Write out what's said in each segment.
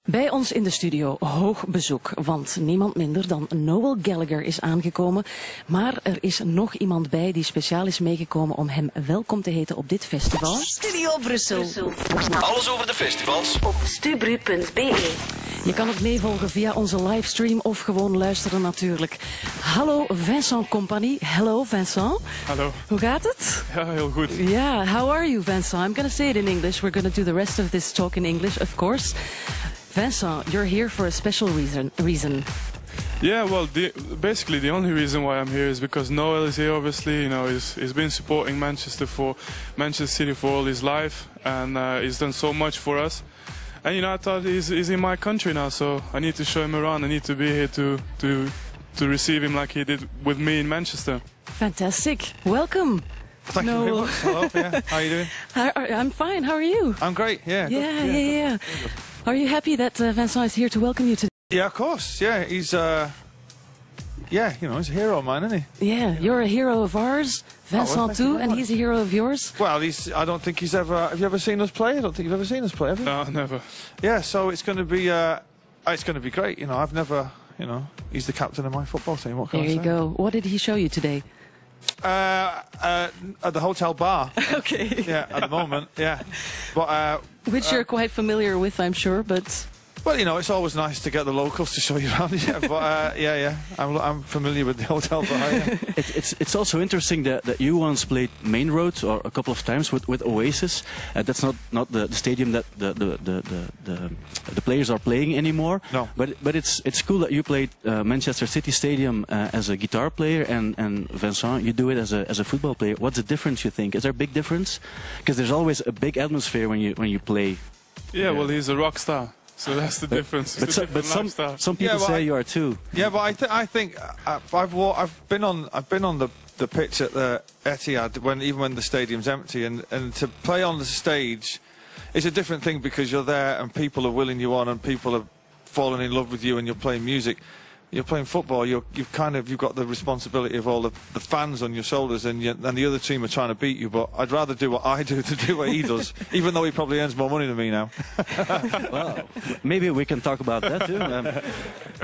Bij ons in de studio hoog bezoek, want niemand minder dan Noel Gallagher is aangekomen. Maar er is nog iemand bij die speciaal is meegekomen om hem welkom te heten op dit festival. Studio Brussel. Alles over de festivals Op stubru.be. Je kan het meevolgen via onze livestream of gewoon luisteren natuurlijk. Hallo Vincent Kompany. Hello Vincent. Hallo. Hoe gaat het? Ja, heel goed. Yeah, how are you Vincent? I'm going to say it in English. We're going to do the rest of this talk in English, of course. Vincent, you're here for a special reason. Yeah, well, basically the only reason why I'm here is because Noel is here. Obviously, you know, he's been supporting Manchester City for all his life, and he's done so much for us. And you know, I thought he's in my country now, so I need to show him around. I need to be here to receive him like he did with me in Manchester. Fantastic. Welcome. Thank you very much. Hello. Yeah. How are you doing? I'm fine. How are you? I'm great. Yeah. Yeah. Are you happy that Vincent is here to welcome you today? Yeah, of course. Yeah, he's yeah, you know, he's a hero of mine, isn't he? Yeah, you're a hero of ours, Vincent too, and he's a hero of yours. Well, I don't think he's ever. Have you ever seen us play? I don't think you've ever seen us play, have you? No, never. Yeah, so it's going to be great. You know, I've never. You know, he's the captain of my football team. What can I say? There you go. What did he show you today? At the hotel bar. Okay. Yeah, at the moment. Yeah, but which you're quite familiar with, I'm sure, but. Well, you know, it's always nice to get the locals to show you around. Yeah, but yeah, I'm familiar with the hotel bar. Yeah. It's also interesting that you once played Main Road or a couple of times with Oasis. That's not the stadium that the players are playing anymore. No. But it's cool that you played Manchester City Stadium as a guitar player, and Vincent, you do it as a football player. What's the difference, you think? Is there a big difference? Because there's always a big atmosphere when you play. Yeah, well, he's a rock star. So that's the difference. But some people say you are too. Yeah, but I think I've been on the pitch at the Etihad even when the stadium's empty, and to play on the stage is a different thing because you're there and people are willing you on and people are falling in love with you and you're playing music. You're playing football. You've got the responsibility of all the fans on your shoulders, and the other team are trying to beat you. But I'd rather do what I do than do what he does, even though he probably earns more money than me now. Well, maybe we can talk about that too.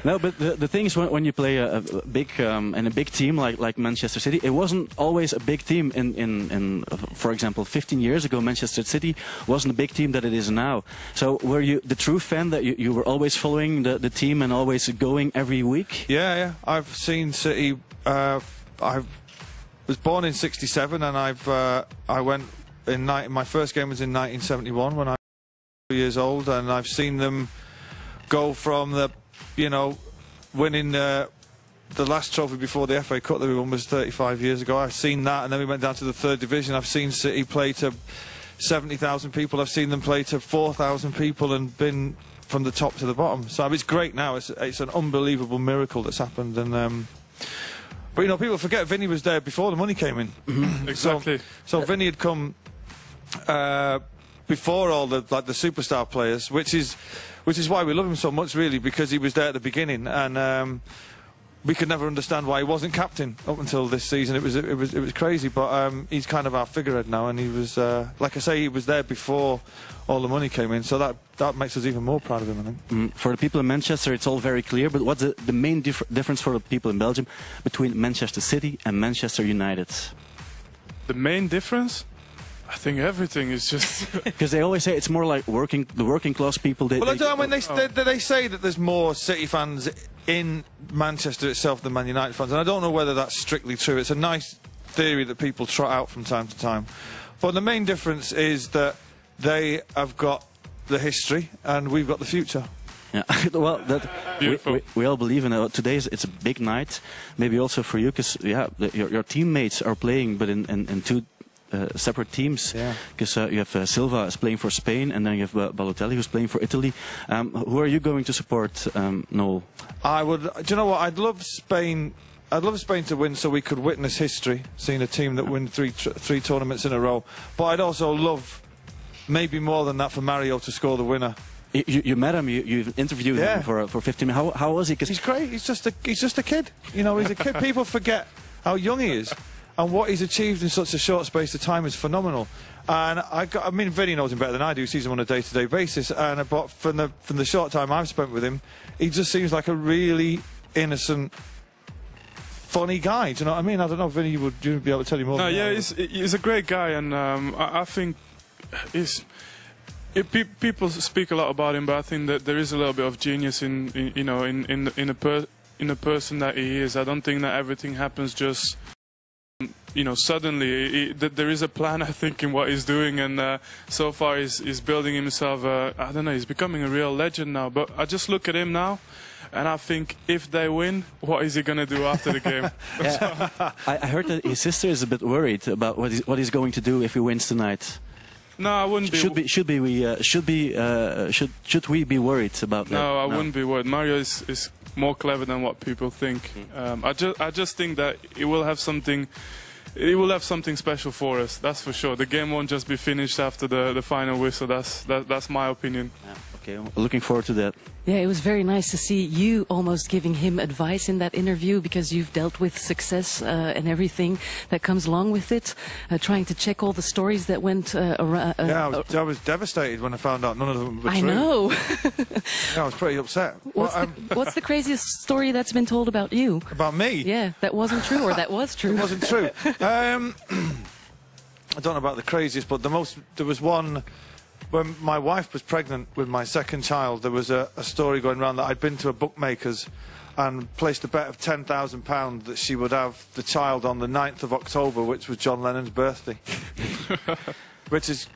No, but the thing is, when you play a big and a big team like Manchester City, it wasn't always a big team. In for example, 15 years ago, Manchester City wasn't a big team that it is now. So were you the true fan that you were always following the team and always going every week? Yeah. I've seen City. I was born in '67, and I went my first game was in 1971 when I was 2 years old, and I've seen them go from winning the last trophy before the FA Cup that we won was 35 years ago. I've seen that, and then we went down to the third division. I've seen City play to 70,000 people. I've seen them play to 4,000 people and been from the top to the bottom. So it's great now. It's an unbelievable miracle that's happened. And but you know, people forget Vinny was there before the money came in. Exactly. So Vinny had come before all the superstar players, which is why we love him so much, really, because he was there at the beginning, and we could never understand why he wasn't captain up until this season. It was crazy, but he's kind of our figurehead now, and he was like I say, he was there before all the money came in, so that makes us even more proud of him, I think. For the people in Manchester, it's all very clear, but what's the main difference for the people in Belgium between Manchester City and Manchester United? The main difference? I think everything is just because they always say it's more like the working class people. Well, I don't know, they say that there's more City fans in Manchester itself than Man United fans, and I don't know whether that's strictly true. It's a nice theory that people trot out from time to time, but the main difference is that they have got the history and we've got the future. Yeah, well, we all believe in it. Today it's a big night, maybe also for you, because your teammates are playing, but in two separate teams, because you have Silva is playing for Spain, and then you have Balotelli who's playing for Italy. Who are you going to support, Noel? Do you know what? I'd love Spain. I'd love Spain to win so we could witness history, seeing a team that win three tournaments in a row. But I'd also love, maybe more than that, for Mario to score the winner. You met him. You interviewed him for 15 minutes. How was he? He's great. He's just a kid. You know, he's a kid. People forget how young he is. and what he's achieved in such a short space of time is phenomenal. And I mean, Vinny knows him better than I do. He sees him on a day-to-day basis. And but from the short time I've spent with him, he just seems like a really innocent, funny guy. Do you know what I mean? I don't know if Vinny would be able to tell you more. No, than yeah, that. he's a great guy, and I think people speak a lot about him, but I think that there is a little bit of genius in a person that he is. I don't think that everything happens just suddenly. There is a plan, I think, in what he's doing, and so far he's building himself. I don't know, he's becoming a real legend now. But I just look at him now, and I think if they win, what is he going to do after the game? I heard that his sister is a bit worried about what he's going to do if he wins tonight. No, I wouldn't be. Should we be worried about that? No, I wouldn't be worried. Mario is more clever than what people think. I just think that it will have something. It will have something special for us. That's for sure. The game won't just be finished after the final whistle. That's my opinion. Yeah, okay, I'm looking forward to that. Yeah, it was very nice to see you almost giving him advice in that interview, because you've dealt with success and everything that comes along with it, trying to check all the stories that went around. Yeah, I was devastated when I found out none of them were true. I know. Yeah, I was pretty upset. What's the craziest story that's been told about you? About me? Yeah, that wasn't true, or that was true. It wasn't true. I don't know about the craziest, but there was one. When my wife was pregnant with my second child, there was a story going around that I'd been to a bookmaker's and placed a bet of £10,000 that she would have the child on the 9th of October, which was John Lennon's birthday. Which is,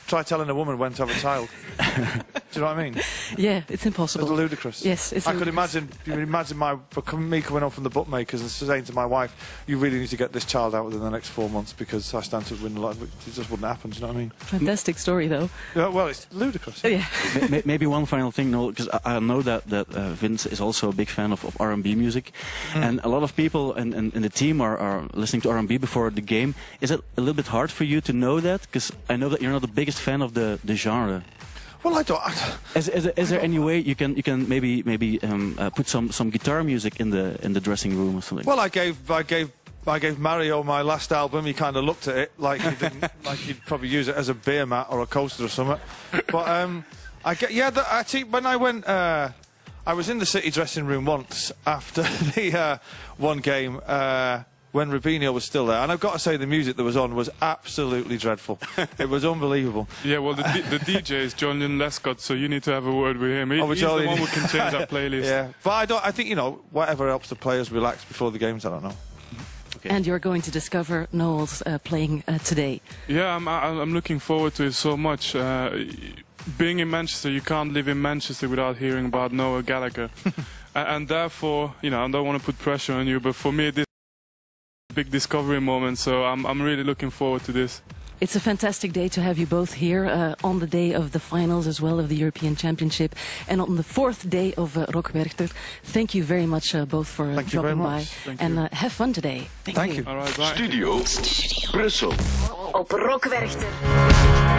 try telling a woman when to have a child. Do you know what I mean? Yeah, it's impossible. It's ludicrous. Yes, it's ludicrous. You could imagine me coming home from the bookmakers and saying to my wife, you really need to get this child out within the next 4 months because I stand to win a lot. It just wouldn't happen, do you know what I mean? Fantastic story, though. Yeah, well, it's ludicrous. Yeah. Maybe one final thing, Noel, because I know that Vince is also a big fan of R&B music, and a lot of people in the team are listening to R&B before the game. Is it a little bit hard for you to know that? Because I know that you're not the biggest fan of the genre. Well, I don't. Is there any way you can maybe put some guitar music in the dressing room or something? Well, I gave Mario my last album. He kind of looked at it like he'd probably use it as a beer mat or a coaster or something. But when I went, I was in the City dressing room once after the one game. When Rubinho was still there, and I've got to say the music that was on was absolutely dreadful. It was unbelievable. Yeah, well, the DJ is John Lescott, so you need to have a word with him. He's the one who can change that playlist. Yeah, but I think whatever helps the players relax before the games. I don't know. Okay. And you're going to discover Noel's playing today. Yeah, I'm looking forward to it so much. Being in Manchester, you can't live in Manchester without hearing about Noel Gallagher, and therefore, I don't want to put pressure on you, but for me, this big discovery moment, so I'm really looking forward to this. It's a fantastic day to have you both here on the day of the finals as well of the European Championship, and on the 4th day of Rock Werchter. Thank you very much both for dropping by. And have fun today. Thank you. you. All right, bye. Studio Brussel. Op Rock Werchter.